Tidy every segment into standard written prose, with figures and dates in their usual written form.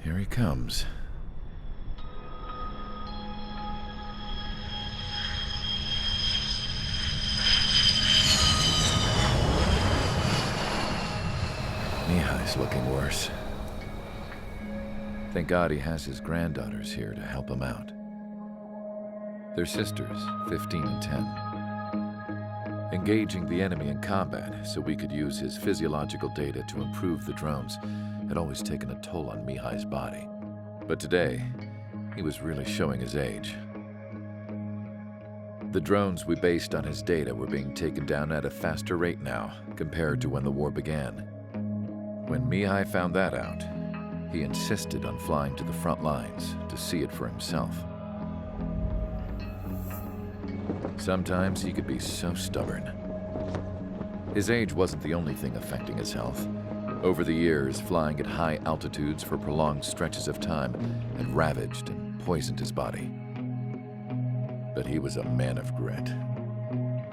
Here he comes. Mihai's looking worse. Thank God he has his granddaughters here to help him out. They're sisters, 15 and 10. Engaging the enemy in combat so we could use his physiological data to improve the drones had always taken a toll on Mihai's body. But today, he was really showing his age. The drones we based on his data were being taken down at a faster rate now compared to when the war began. When Mihai found that out, he insisted on flying to the front lines to see it for himself. Sometimes he could be so stubborn. His age wasn't the only thing affecting his health. Over the years, flying at high altitudes for prolonged stretches of time had ravaged and poisoned his body. But he was a man of grit.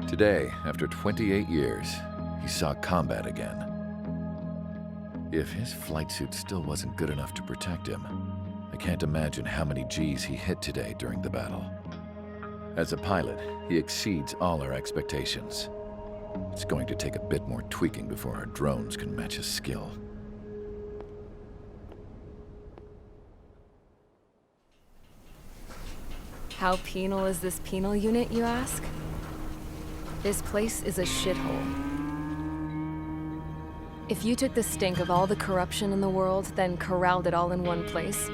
Today, after 28 years, he saw combat again. If his flight suit still wasn't good enough to protect him, I can't imagine how many Gs he hit today during the battle. As a pilot, he exceeds all our expectations. It's going to take a bit more tweaking before our drones can match his skill. How penal is this penal unit, you ask? This place is a shithole. If you took the stink of all the corruption in the world, then corralled it all in one place,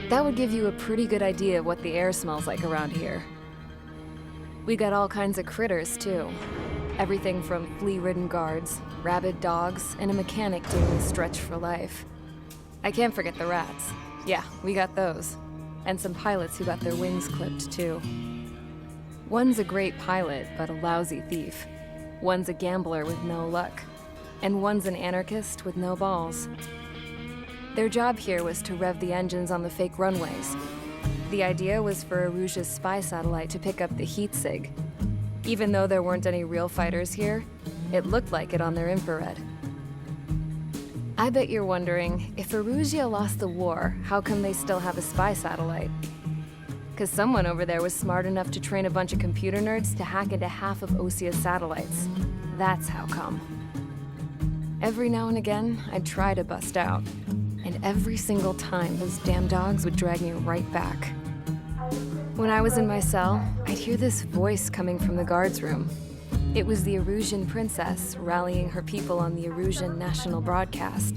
that would give you a pretty good idea of what the air smells like around here. We got all kinds of critters, too. Everything from flea-ridden guards, rabid dogs, and a mechanic doing a stretch for life. I can't forget the rats. Yeah, we got those. And some pilots who got their wings clipped, too. One's a great pilot, but a lousy thief. One's a gambler with no luck. And one's an anarchist with no balls. Their job here was to rev the engines on the fake runways. The idea was for Aruja's spy satellite to pick up the heat sig. Even though there weren't any real fighters here, it looked like it on their infrared. I bet you're wondering, if Aruja lost the war, how come they still have a spy satellite? 'Cause someone over there was smart enough to train a bunch of computer nerds to hack into half of Osia's satellites. That's how come. Every now and again, I'd try to bust out. And every single time, those damn dogs would drag me right back. When I was in my cell, I'd hear this voice coming from the guards room. It was the Arusian princess rallying her people on the Arusian national broadcast.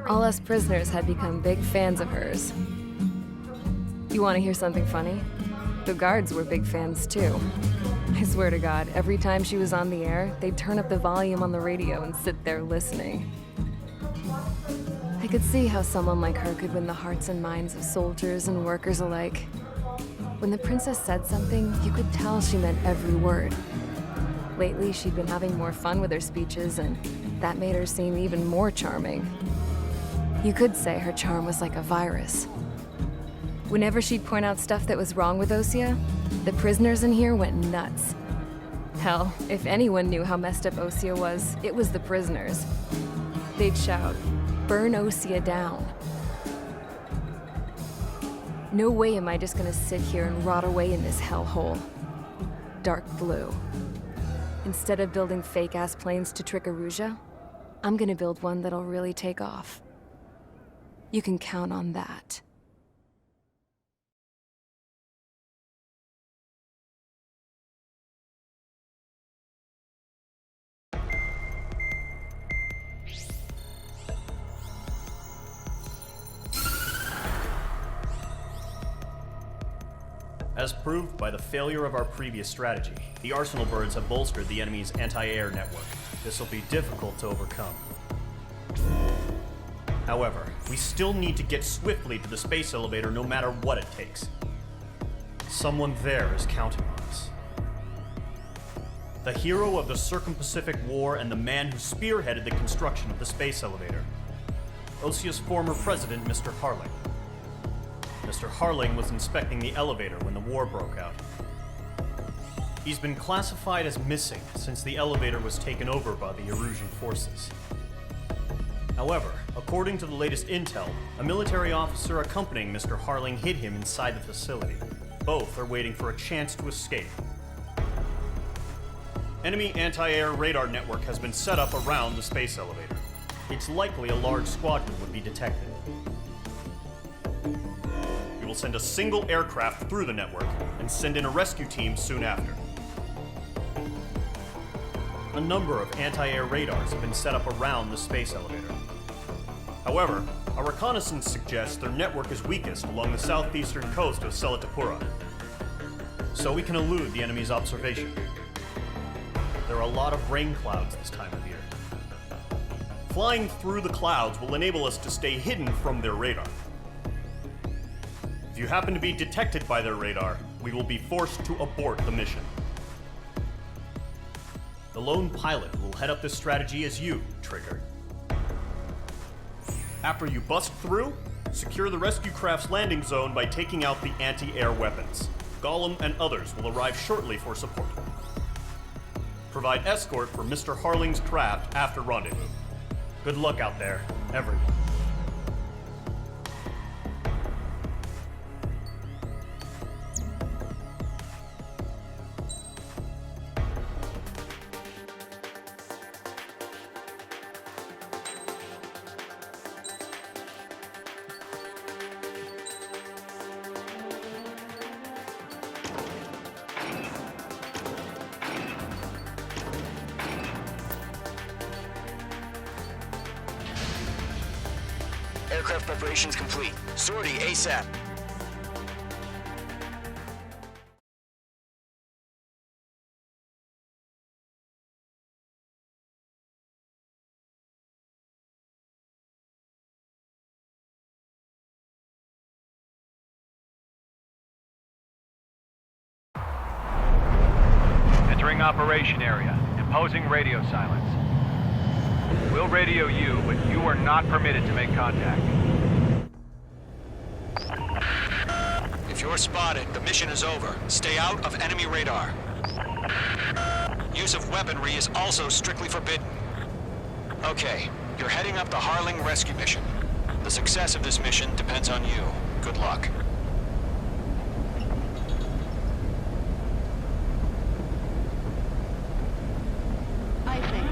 All us prisoners had become big fans of hers. You want to hear something funny? The guards were big fans too. I swear to God, every time she was on the air, they'd turn up the volume on the radio and sit there listening. I could see how someone like her could win the hearts and minds of soldiers and workers alike. When the princess said something, you could tell she meant every word. Lately, she'd been having more fun with her speeches, and that made her seem even more charming. You could say her charm was like a virus. Whenever she'd point out stuff that was wrong with Osia, the prisoners in here went nuts. Hell, if anyone knew how messed up Osia was, it was the prisoners. They'd shout, "Burn Osia down." No way am I just gonna sit here and rot away in this hellhole. Dark blue. Instead of building fake-ass planes to trick Aruja, I'm gonna build one that'll really take off. You can count on that. As proved by the failure of our previous strategy, the Arsenal birds have bolstered the enemy's anti-air network. This will be difficult to overcome. However, we still need to get swiftly to the space elevator no matter what it takes. Someone there is counting on us. The hero of the Circum-Pacific War and the man who spearheaded the construction of the space elevator. Osia's former president, Mr. Harling. Mr. Harling was inspecting the elevator when the war broke out. He's been classified as missing since the elevator was taken over by the Erusian forces. However, According to the latest intel, a military officer accompanying Mr. Harling hid him inside the facility. Both are waiting for a chance to escape. Enemy anti-air radar network has been set up around the space elevator. It's likely a large squadron would be detected. We will send a single aircraft through the network and send in a rescue team soon after. A number of anti-air radars have been set up around the space elevator. However, our reconnaissance suggests their network is weakest along the southeastern coast of Selatapura, so we can elude the enemy's observation. There are a lot of rain clouds this time of year. Flying through the clouds will enable us to stay hidden from their radar. If you happen to be detected by their radar, we will be forced to abort the mission. The lone pilot will head up this strategy as you, Trigger. After you bust through, secure the rescue craft's landing zone by taking out the anti-air weapons. Gollum and others will arrive shortly for support. Provide escort for Mr. Harling's craft after rendezvous. Good luck out there, everyone. Aircraft preparations complete. Sortie ASAP. Entering operation area. Imposing radio silence. We'll radio you, but you are not permitted to make contact. If you're spotted, the mission is over. Stay out of enemy radar. Use of weaponry is also strictly forbidden. Okay, you're heading up the Harling rescue mission. The success of this mission depends on you. Good luck. I think.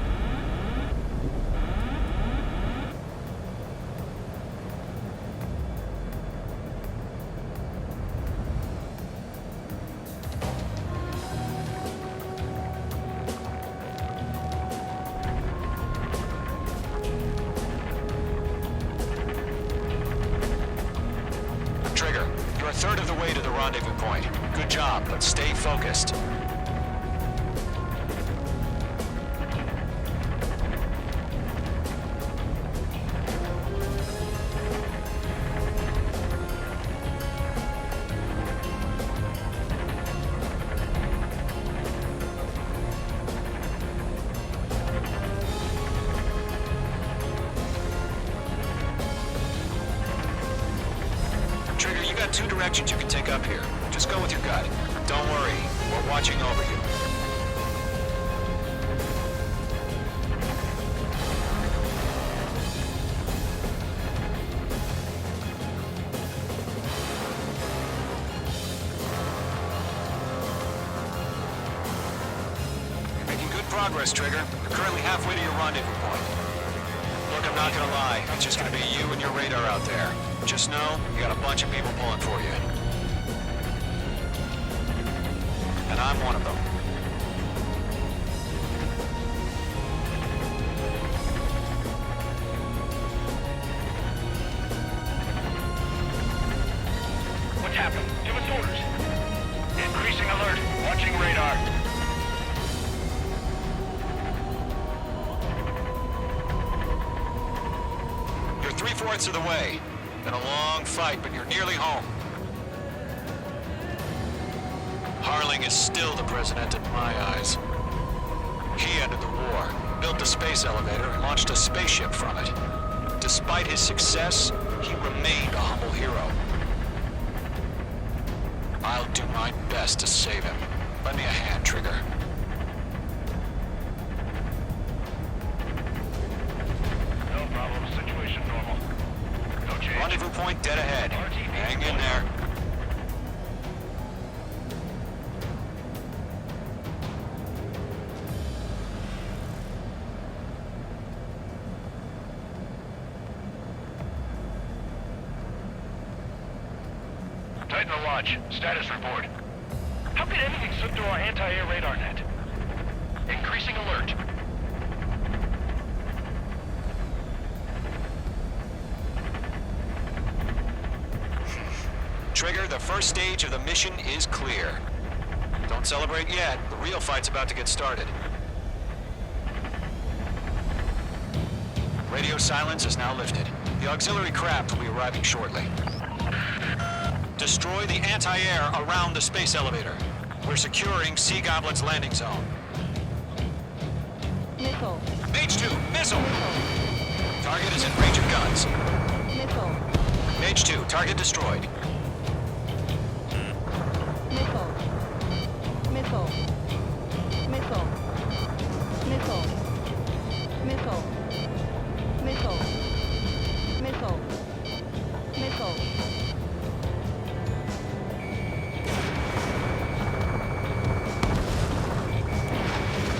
Trigger, you're a third of the way to the rendezvous point. Good job, but stay focused. Trigger, you got two directions you can take up here. Just go with your gut. Don't worry, we're watching over you. You're making good progress, Trigger. You're currently halfway to your rendezvous point. Look, I'm not gonna lie. It's just gonna be you and your radar out there. Just know, you got a bunch of people pulling for you. And I'm one of them. What's happened? Give us orders. Increasing alert. Watching radar. You're 3/4 of the way. Been a long fight, but you're nearly home. Harling is still the president in my eyes. He ended the war, built the space elevator, and launched a spaceship from it. Despite his success, he remained a humble hero. I'll do my best to save him. Lend me a hand, Trigger. No problem. Situation normal. Rendezvous point dead ahead. Hang in there. Titan to launch. Status report. How could anything slip through our anti-air radar net? Increasing alert. Trigger, the first stage of the mission is clear. Don't celebrate yet. The real fight's about to get started. Radio silence is now lifted. The auxiliary craft will be arriving shortly. Destroy the anti-air around the space elevator. We're securing Sea Goblin's landing zone. Missile. Mage 2, missile! Target is in range of guns. Missile. Mage 2, target destroyed. Missile. Missile. Missile. Missile. Missile. Missile. Missile. Missile.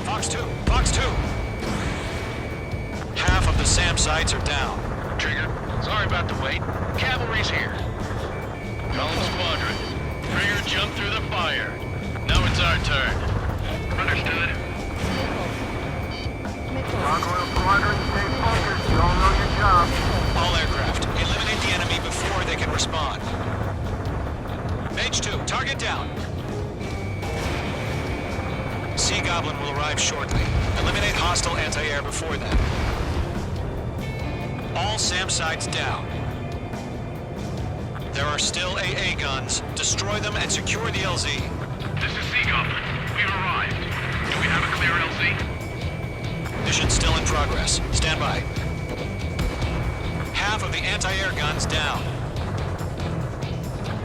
Fox 2, Fox 2! Half of the SAM sites are down. Trigger, sorry about the wait. Cavalry's here. Calling squadron. Trigger jumped through the fire. Now it's our turn. Understood. Missile. Gargoyle Squadron, stay focused. You all know your job. All aircraft, eliminate the enemy before they can respond. Mage 2, target down. Sea Goblin will arrive shortly. Eliminate hostile anti-air before then. All SAM sites down. There are still AA guns. Destroy them and secure the LZ. This is Sea Goblin. We've arrived. Do we have a clear LZ? Mission still in progress. Stand by. Half of the anti-air guns down.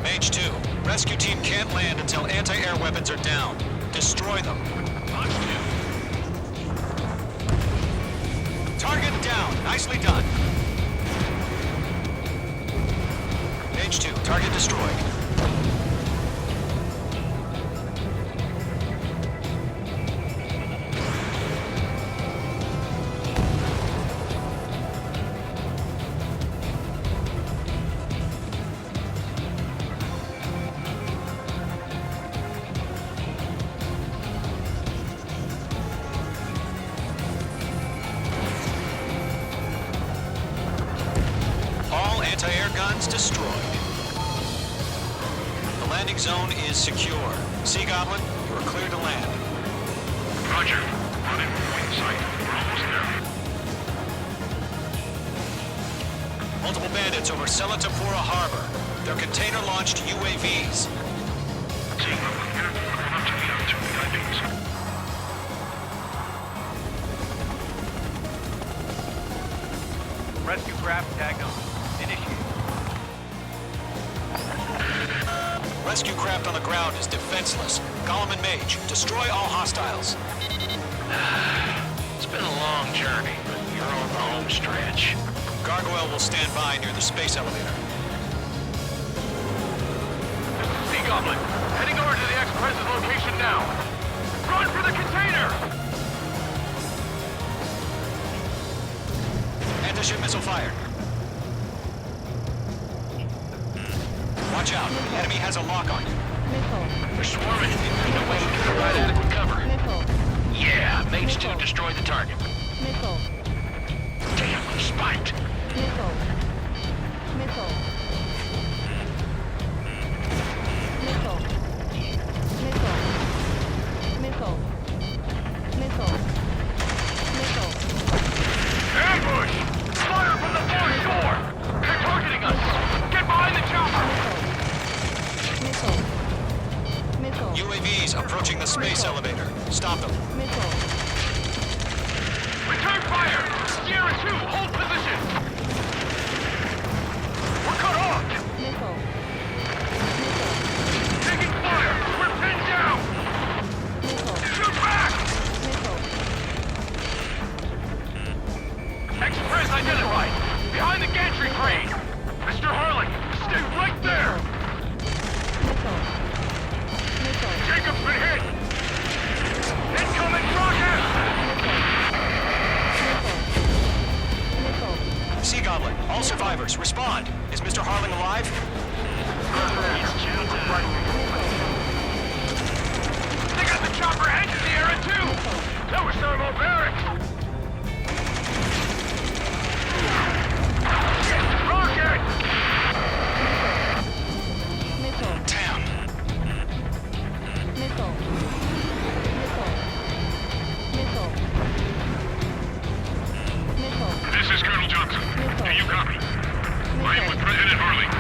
Mage 2, rescue team can't land until anti-air weapons are down. Destroy them. Fox 2. Target down. Nicely done. Mage 2, target destroyed. Anti-air guns destroyed. The landing zone is secure. Sea Goblin, you are clear to land. Roger. Running point sight. We're almost there. Multiple bandits over Selatapura Harbor. They're container-launched UAVs. Sea Goblin here. Going up to meet our two VIPs. Rescue craft tagged on. Initiate. Rescue craft on the ground is defenseless. Gollum and Mage, destroy all hostiles. It's been a long journey, but you're on the home stretch. Gargoyle will stand by near the space elevator. Sea Goblin, heading over to the Express's location now. Run for the container! Anti-ship missile fired. Watch out. Enemy has a lock on you. Missile. They're swarming. There's no way you can provide adequate cover. Missile. Yeah, Mage 2 destroyed the target. Missile. Damn, I'm spiked. Missile. Missile. Missile. Missile. Missile. Missile. Missile. Ambush! Fire from the far shore! They're targeting us! Get behind the chopper! Missile. Missile. UAVs approaching the space elevator. Stop them. Missile. Return fire! Sierra 2, hold position! All survivors, respond. Is Mr. Harling alive? They got the chopper and Sierra too! That was thermobaric! Rocket! Missile. Damn. Missile. Missile. Missile. Missile. This is Colonel Johnson. Do you copy? I am with President Harling.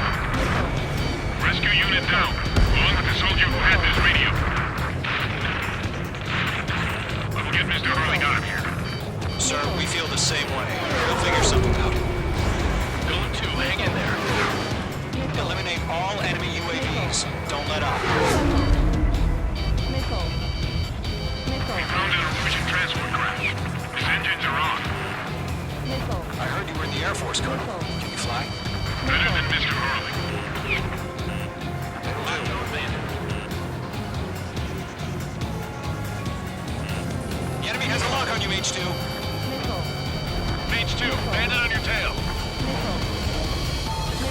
Rescue unit down, along with the soldier who had this radio. I will get Mr. Harling out of here. Sir, we feel the same way. We'll figure something out. Going to, hang in there. Eliminate all enemy UAVs. Don't let up. Missile. Missile. Found an Illusion transport craft. His engines are on. Missile. I heard you were in the Air Force, Colonel. Can you fly? Better than Mr. Harling. The enemy has a lock on you, H2. Missile. H2, bandit on your tail. Missile.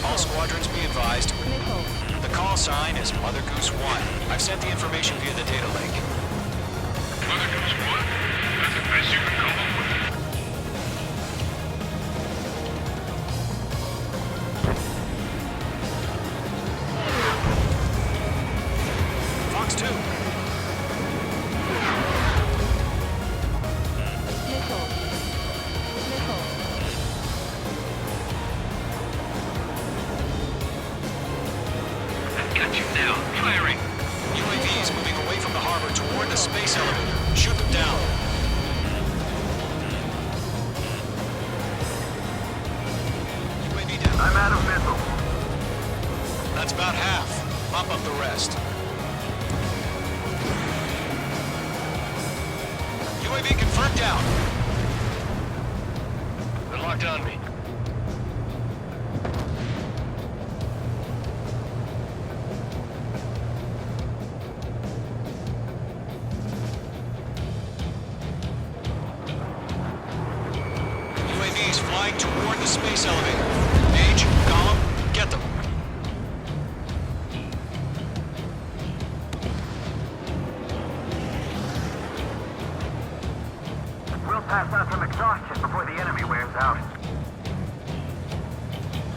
All squadrons be advised. Missile. The call sign is Mother Goose 1. I've sent the information via the data link. Mother Goose 1? That's the best you can call them. Fox 2. Missile. Missile. Got you now. Firing. UAVs moving away from the harbor toward the space elevator. Shoot them down. UAV down. I'm out of missile. That's about half. Mop up the rest. UAV confirmed down. They're locked on me. UAVs flying toward the space elevator. Mage, Gollum, get them. We'll pass out some exhaustion before the enemy wears out.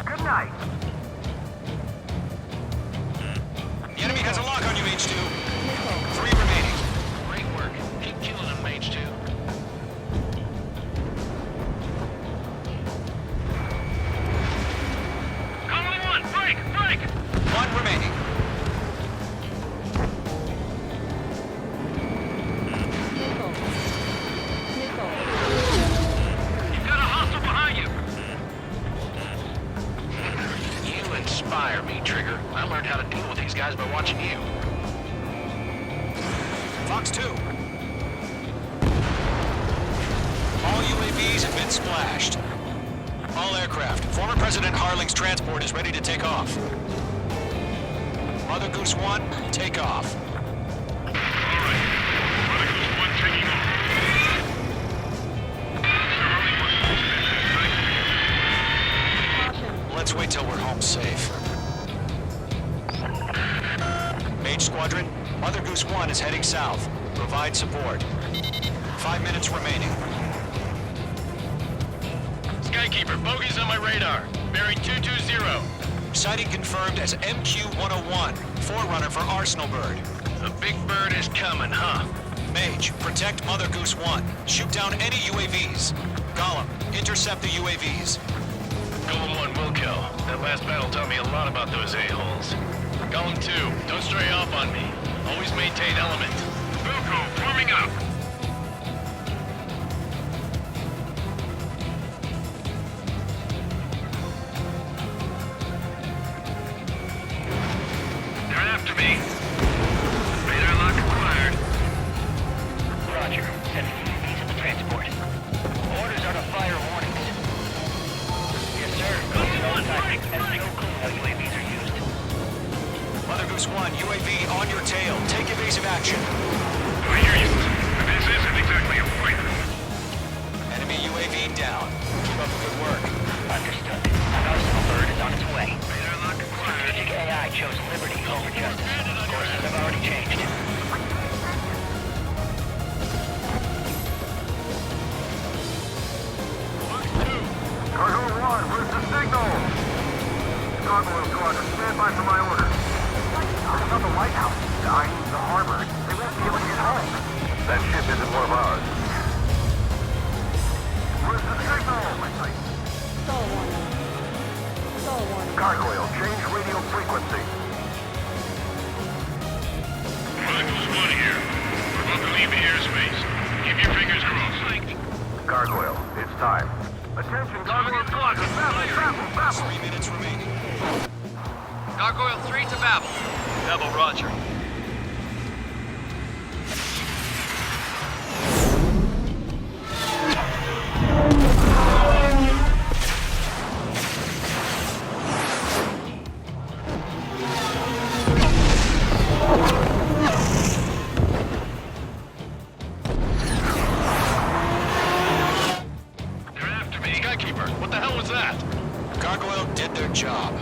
Good night. The enemy has a lock on you, H2. Missile. 3 remaining. Great work. Keep killing them, H2. Colony 1, break! Break! 1 remaining. Missile. Missile. You've got a hostile behind you! You inspire me, Trigger. I learned how to deal with these guys by watching you. Fox 2. All UAVs have been splashed. All aircraft. Former President Harling's transport is ready to take off. Mother Goose 1, take off. All right. Mother Goose 1 taking off. Mr. Harling wants to finish this. Caution. Let's wait till we're home safe. Mage Squadron, Mother Goose 1 is heading south. Provide support. 5 minutes remaining. Skykeeper, bogeys on my radar. Bearing 220. Sighting confirmed as MQ-101, forerunner for Arsenal Bird. The big bird is coming, huh? Mage, protect Mother Goose 1. Shoot down any UAVs. Gollum, intercept the UAVs. Golem 1 will kill. That last battle taught me a lot about those a-holes. Golem 2, don't stray off on me. Always maintain element. Vuko, forming up. They're after me. Radar lock acquired. Roger. Send UAVs to the transport. Orders are to fire warnings. Yes, sir. No time. Has no clue how UAVs are used. Mother Goose 1, UAV on your tail. Take evasive action. I hear you. This isn't exactly a fight. Enemy UAV down. Keep up the good work. Understood. Arsenal bird is on its way. Strategic AI chose liberty over justice. Courses have already changed. Cargo 1, where's the signal? Gargoyle Squadron, stand by for my orders. It's not the White House. I mean the harbor. They won't be able to get home. That ship isn't one of ours. Where's the signal? Stall warning. Stall warning. Gargoyle, change radio frequency. Chronicles 1 here. We're about to leave the airspace. Keep your fingers crossed. Gargoyle, it's time. Attention, Gargoyle Squadron, babble. 3 minutes remaining. Gargoyle 3 to Babel. Babel, roger. They're after me. Skykeeper, what the hell was that? Gargoyle did their job.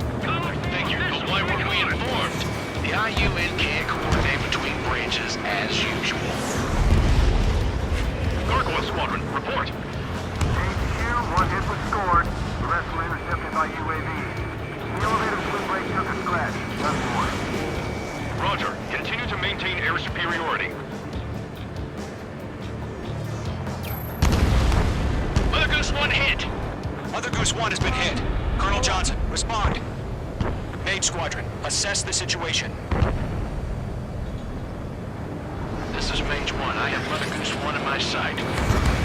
Thank you, but why weren't we informed? The IUN can't coordinate between branches as usual. Gargoyle Squadron, report. HQ, one hit was scored. The rest were intercepted by UAVs. The elevator swing brake took a scratch. Nothing more. Roger. Continue to maintain air superiority. Mother Goose 1 hit. Mother Goose 1 has been hit. Colonel Johnson, respond. Mage Squadron, assess the situation. This is Mage 1. I have Mother Goose 1 in my sight.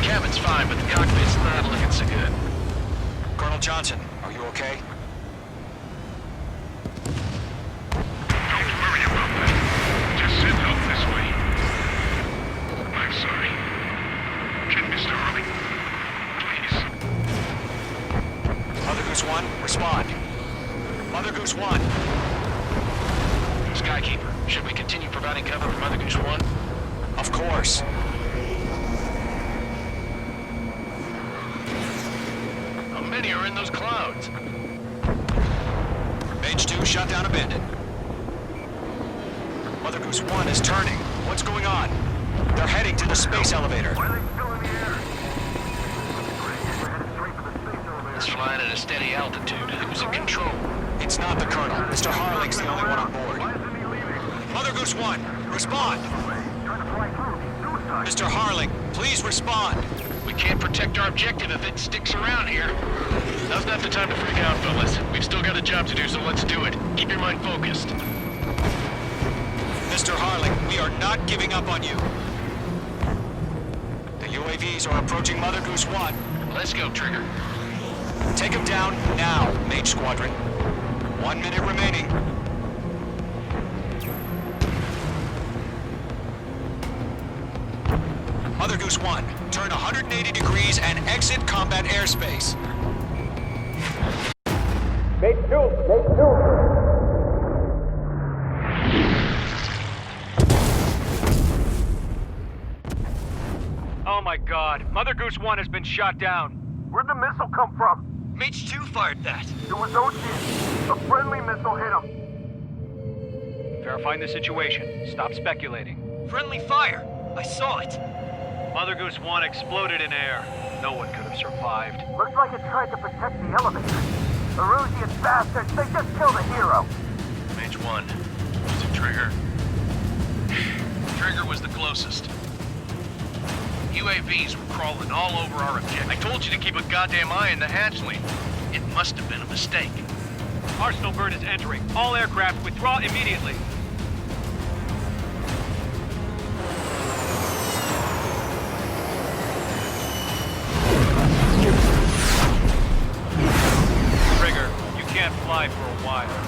Cabin's fine, but the cockpit's not looking so good. Colonel Johnson, are you okay? Don't worry about that. Just send help this way. I'm sorry. Can Mr. Harley, please? Mother Goose 1, respond. Mother Goose 1. Skykeeper, should we continue providing cover for Mother Goose 1? Of course. How many are in those clouds? Mage 2 shot down abandoned. Mother Goose 1 is turning. What's going on? They're heading to the space elevator. Why are they still in the air? We're headed straight for the space elevator. It's flying at a steady altitude. Who's in control? It's not the Colonel. Mr. Harling's the only one on board. Why isn't he leaving? Mother Goose 1, respond. Trying to fly through. Suicide. Mr. Harling, please respond. We can't protect our objective if it sticks around here. Now's not the time to freak out, fellas. We've still got a job to do, so let's do it. Keep your mind focused. Mr. Harling, we are not giving up on you. The UAVs are approaching Mother Goose 1. Let's go, Trigger. Take him down now, Mage Squadron. 1 minute remaining. Mother Goose 1, turn 180 degrees and exit combat airspace. Oh my god, Mother Goose 1 has been shot down. Where'd the missile come from? Mage 2 fired that. It was Ocean. A friendly missile hit him. Verifying the situation. Stop speculating. Friendly fire. I saw it. Mother Goose 1 exploded in air. No one could have survived. Looks like it tried to protect the elevator. Erusian bastards, they just killed a hero. Mage 1. Was it Trigger? Trigger was the closest. UAVs were crawling all over our objective. I told you to keep a goddamn eye on the hatchling. It must have been a mistake. Arsenal bird is entering. All aircraft withdraw immediately. Trigger, you can't fly for a while.